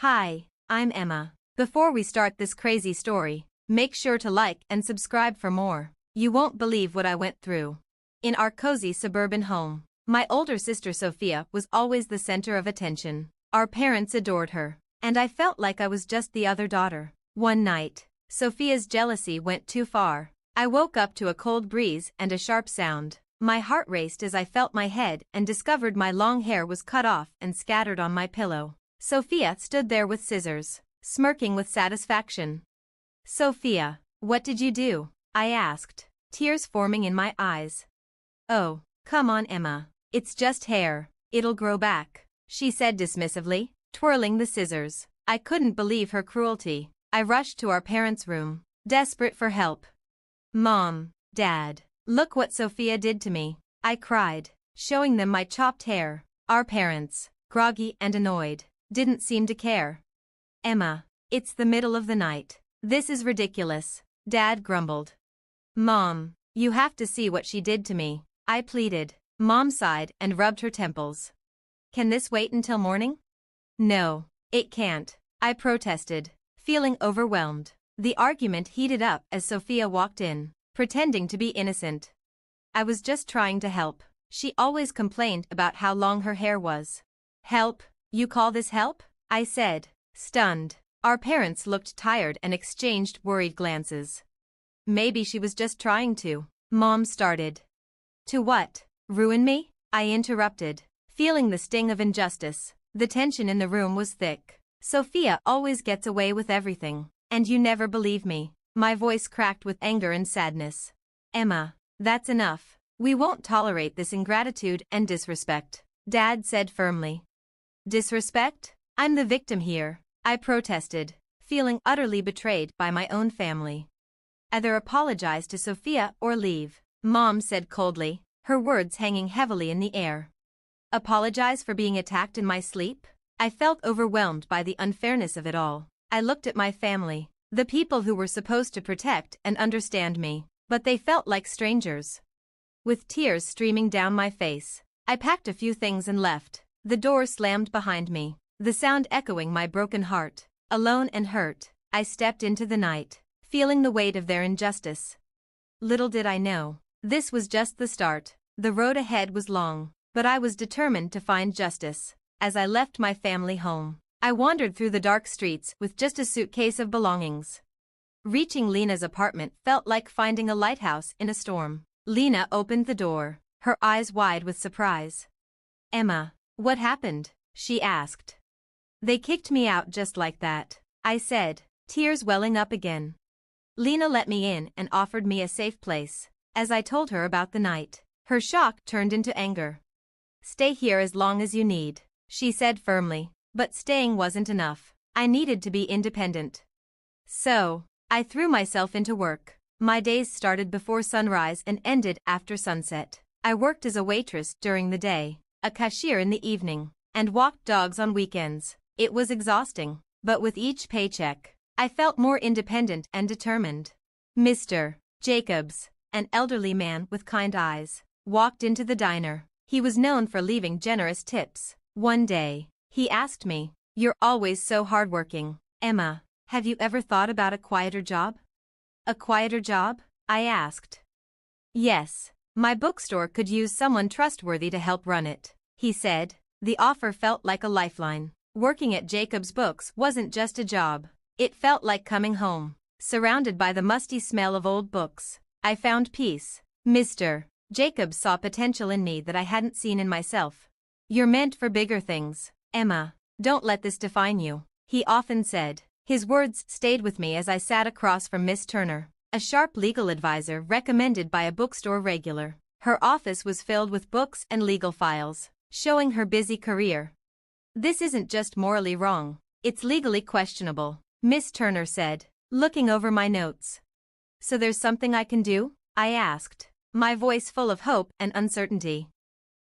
Hi, I'm Emma. Before we start this crazy story, make sure to like and subscribe for more. You won't believe what I went through. In our cozy suburban home, my older sister Sophia was always the center of attention. Our parents adored her, and I felt like I was just the other daughter. One night, Sophia's jealousy went too far. I woke up to a cold breeze and a sharp sound. My heart raced as I felt my head and discovered my long hair was cut off and scattered on my pillow. Sophia stood there with scissors, smirking with satisfaction. "Sophia, what did you do?" I asked, tears forming in my eyes. "Oh, come on, Emma. It's just hair. It'll grow back," she said dismissively, twirling the scissors. I couldn't believe her cruelty. I rushed to our parents' room, desperate for help. "Mom, Dad, look what Sophia did to me," I cried, showing them my chopped hair. Our parents, groggy and annoyed, didn't seem to care. "Emma, it's the middle of the night. This is ridiculous," Dad grumbled. "Mom, you have to see what she did to me," I pleaded. Mom sighed and rubbed her temples. "Can this wait until morning?" "No, it can't," I protested, feeling overwhelmed. The argument heated up as Sophia walked in, pretending to be innocent. "I was just trying to help." She always complained about how long her hair was. "Help? You call this help?" I said, stunned. Our parents looked tired and exchanged worried glances. "Maybe she was just trying to," Mom started. "To what? Ruin me?" I interrupted, feeling the sting of injustice. The tension in the room was thick. "Sophia always gets away with everything, and you never believe me." My voice cracked with anger and sadness. "Emma, that's enough. We won't tolerate this ingratitude and disrespect," Dad said firmly. "Disrespect? I'm the victim here," I protested, feeling utterly betrayed by my own family. "Either apologize to Sophia or leave," Mom said coldly, her words hanging heavily in the air. "Apologize for being attacked in my sleep?" I felt overwhelmed by the unfairness of it all. I looked at my family, the people who were supposed to protect and understand me, but they felt like strangers. With tears streaming down my face, I packed a few things and left. The door slammed behind me, the sound echoing my broken heart. Alone and hurt, I stepped into the night, feeling the weight of their injustice. Little did I know, this was just the start. The road ahead was long, but I was determined to find justice. As I left my family home, I wandered through the dark streets with just a suitcase of belongings. Reaching Lena's apartment felt like finding a lighthouse in a storm. Lena opened the door, her eyes wide with surprise. "Emma, what happened?" she asked. "They kicked me out just like that," I said, tears welling up again. Lena let me in and offered me a safe place. As I told her about the night, her shock turned into anger. "Stay here as long as you need," she said firmly. But staying wasn't enough. I needed to be independent. So, I threw myself into work. My days started before sunrise and ended after sunset. I worked as a waitress during the day, a cashier in the evening, and walked dogs on weekends. It was exhausting, but with each paycheck, I felt more independent and determined. Mr. Jacobs, an elderly man with kind eyes, walked into the diner. He was known for leaving generous tips. One day, he asked me, "You're always so hardworking, Emma. Have you ever thought about a quieter job?" "A quieter job?" I asked. "Yes, my bookstore could use someone trustworthy to help run it," he said. The offer felt like a lifeline. Working at Jacob's Books wasn't just a job. It felt like coming home. Surrounded by the musty smell of old books, I found peace. Mr. Jacobs saw potential in me that I hadn't seen in myself. "You're meant for bigger things, Emma. Don't let this define you," he often said. His words stayed with me as I sat across from Miss Turner, a sharp legal advisor recommended by a bookstore regular. Her office was filled with books and legal files, showing her busy career. "This isn't just morally wrong, it's legally questionable," Miss Turner said, looking over my notes. "So there's something I can do?" I asked, my voice full of hope and uncertainty.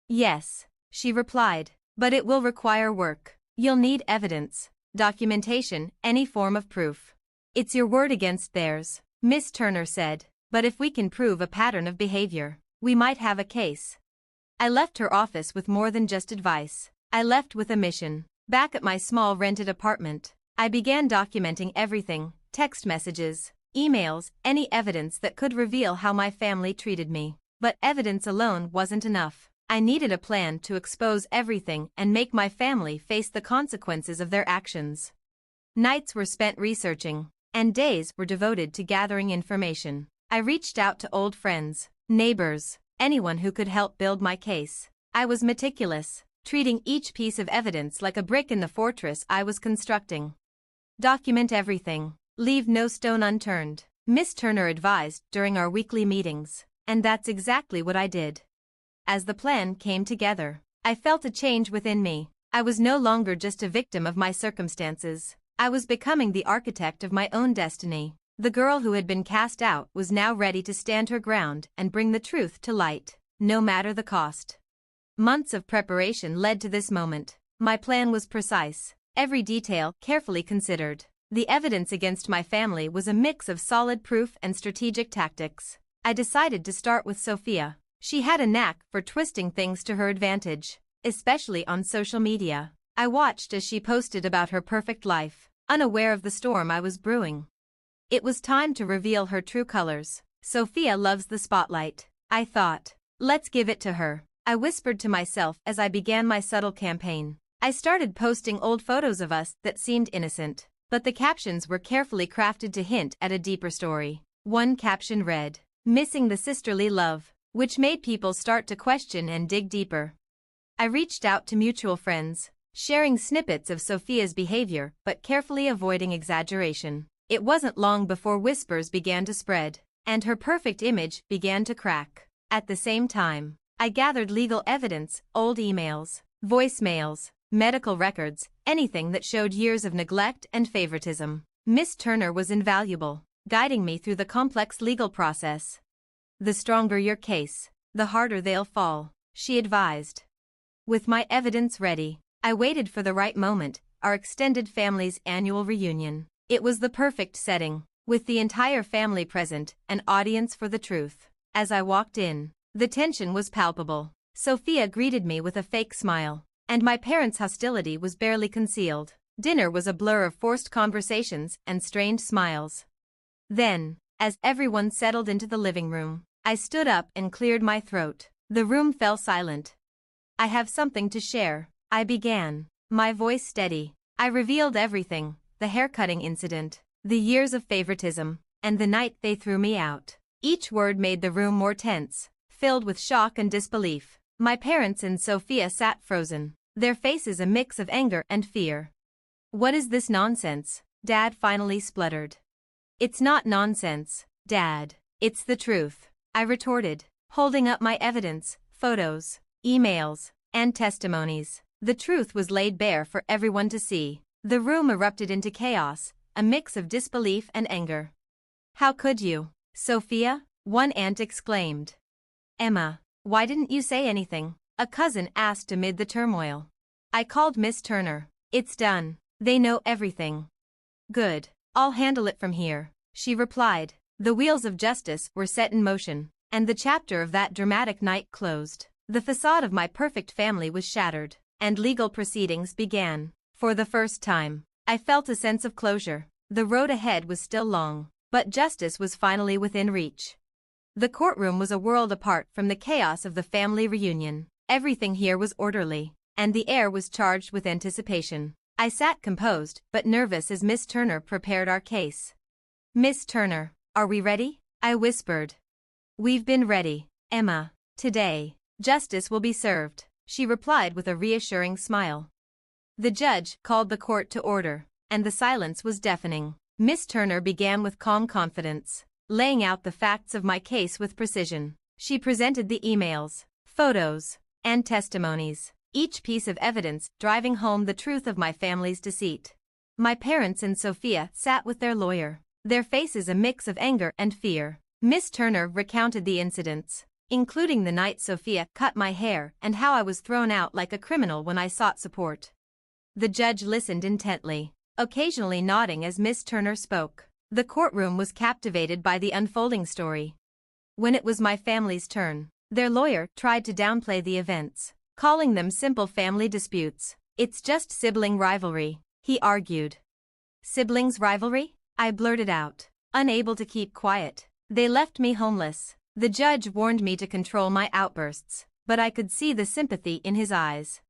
"Yes," she replied, "but it will require work. You'll need evidence, documentation, any form of proof." "It's your word against theirs," Miss Turner said, "but if we can prove a pattern of behavior, we might have a case." I left her office with more than just advice. I left with a mission. Back at my small rented apartment, I began documenting everything: text messages, emails, any evidence that could reveal how my family treated me. But evidence alone wasn't enough. I needed a plan to expose everything and make my family face the consequences of their actions. Nights were spent researching, and days were devoted to gathering information. I reached out to old friends, neighbors, anyone who could help build my case. I was meticulous, treating each piece of evidence like a brick in the fortress I was constructing. Document everything. Leave no stone unturned, Miss Turner advised during our weekly meetings, and that's exactly what I did. As the plan came together, I felt a change within me. I was no longer just a victim of my circumstances. I was becoming the architect of my own destiny. The girl who had been cast out was now ready to stand her ground and bring the truth to light, no matter the cost. Months of preparation led to this moment. My plan was precise, every detail carefully considered. The evidence against my family was a mix of solid proof and strategic tactics. I decided to start with Sophia. She had a knack for twisting things to her advantage, especially on social media. I watched as she posted about her perfect life, unaware of the storm I was brewing. It was time to reveal her true colors. Sophia loves the spotlight, I thought. Let's give it to her, I whispered to myself as I began my subtle campaign. I started posting old photos of us that seemed innocent, but the captions were carefully crafted to hint at a deeper story. One caption read, "Missing the sisterly love," which made people start to question and dig deeper. I reached out to mutual friends, sharing snippets of Sophia's behavior but carefully avoiding exaggeration. It wasn't long before whispers began to spread, and her perfect image began to crack. At the same time, I gathered legal evidence: old emails, voicemails, medical records, anything that showed years of neglect and favoritism. Miss Turner was invaluable, guiding me through the complex legal process. "The stronger your case, the harder they'll fall," she advised. With my evidence ready, I waited for the right moment, our extended family's annual reunion. It was the perfect setting, with the entire family present, an audience for the truth. As I walked in, the tension was palpable. Sophia greeted me with a fake smile, and my parents' hostility was barely concealed. Dinner was a blur of forced conversations and strained smiles. Then, as everyone settled into the living room, I stood up and cleared my throat. The room fell silent. "I have something to share," I began, my voice steady. I revealed everything: the haircutting incident, the years of favoritism, and the night they threw me out. Each word made the room more tense, filled with shock and disbelief. My parents and Sophia sat frozen, their faces a mix of anger and fear. "What is this nonsense?" Dad finally spluttered. "It's not nonsense, Dad. It's the truth," I retorted, holding up my evidence: photos, emails, and testimonies. The truth was laid bare for everyone to see. The room erupted into chaos, a mix of disbelief and anger. "How could you, Sophia?" one aunt exclaimed. "Emma, why didn't you say anything?" a cousin asked amid the turmoil. I called Miss Turner. "It's done. They know everything." "Good. I'll handle it from here," she replied. The wheels of justice were set in motion, and the chapter of that dramatic night closed. The facade of my perfect family was shattered, and legal proceedings began. For the first time, I felt a sense of closure. The road ahead was still long, but justice was finally within reach. The courtroom was a world apart from the chaos of the family reunion. Everything here was orderly, and the air was charged with anticipation. I sat composed but nervous as Miss Turner prepared our case. "Miss Turner, are we ready?" I whispered. "We've been ready, Emma. Today, justice will be served," she replied with a reassuring smile. The judge called the court to order, and the silence was deafening. Miss Turner began with calm confidence, laying out the facts of my case with precision. She presented the emails, photos, and testimonies, each piece of evidence driving home the truth of my family's deceit. My parents and Sophia sat with their lawyer, their faces a mix of anger and fear. Miss Turner recounted the incidents, including the night Sophia cut my hair and how I was thrown out like a criminal when I sought support. The judge listened intently, occasionally nodding as Miss Turner spoke. The courtroom was captivated by the unfolding story. When it was my family's turn, their lawyer tried to downplay the events, calling them simple family disputes. It's just sibling rivalry, he argued. Siblings rivalry? I blurted out, unable to keep quiet. They left me homeless. The judge warned me to control my outbursts, but I could see the sympathy in his eyes.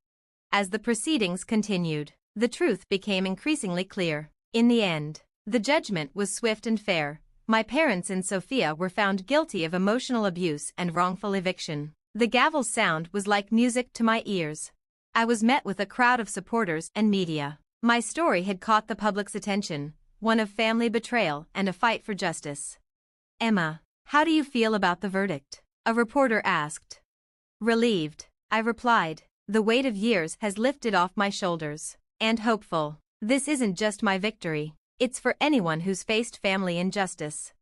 As the proceedings continued, the truth became increasingly clear. In the end, the judgment was swift and fair. My parents and Sophia were found guilty of emotional abuse and wrongful eviction. The gavel's sound was like music to my ears. I was met with a crowd of supporters and media. My story had caught the public's attention, one of family betrayal and a fight for justice. Emma, how do you feel about the verdict? A reporter asked. Relieved, I replied. The weight of years has lifted off my shoulders. And hopeful. This isn't just my victory. It's for anyone who's faced family injustice.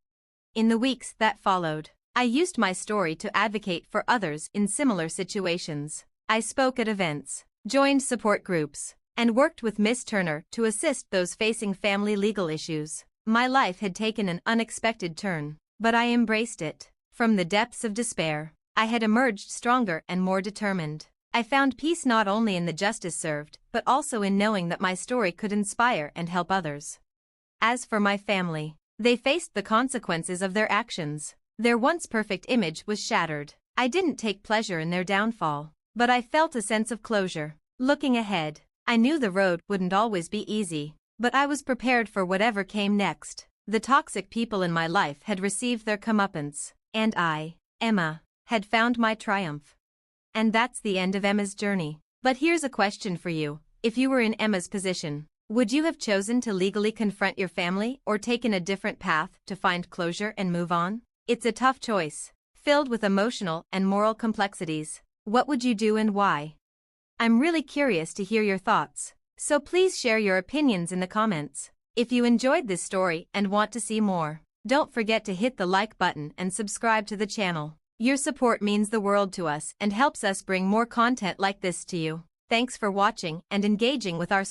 In the weeks that followed, I used my story to advocate for others in similar situations. I spoke at events, joined support groups, and worked with Miss Turner to assist those facing family legal issues. My life had taken an unexpected turn, but I embraced it. From the depths of despair, I had emerged stronger and more determined. I found peace not only in the justice served, but also in knowing that my story could inspire and help others. As for my family, they faced the consequences of their actions. Their once perfect image was shattered. I didn't take pleasure in their downfall, but I felt a sense of closure. Looking ahead, I knew the road wouldn't always be easy, but I was prepared for whatever came next. The toxic people in my life had received their comeuppance, and I, Emma, had found my triumph. And that's the end of Emma's journey. But here's a question for you. If you were in Emma's position, would you have chosen to legally confront your family or taken a different path to find closure and move on? It's a tough choice, filled with emotional and moral complexities. What would you do and why? I'm really curious to hear your thoughts, so please share your opinions in the comments. If you enjoyed this story and want to see more, don't forget to hit the like button and subscribe to the channel. Your support means the world to us and helps us bring more content like this to you. Thanks for watching and engaging with our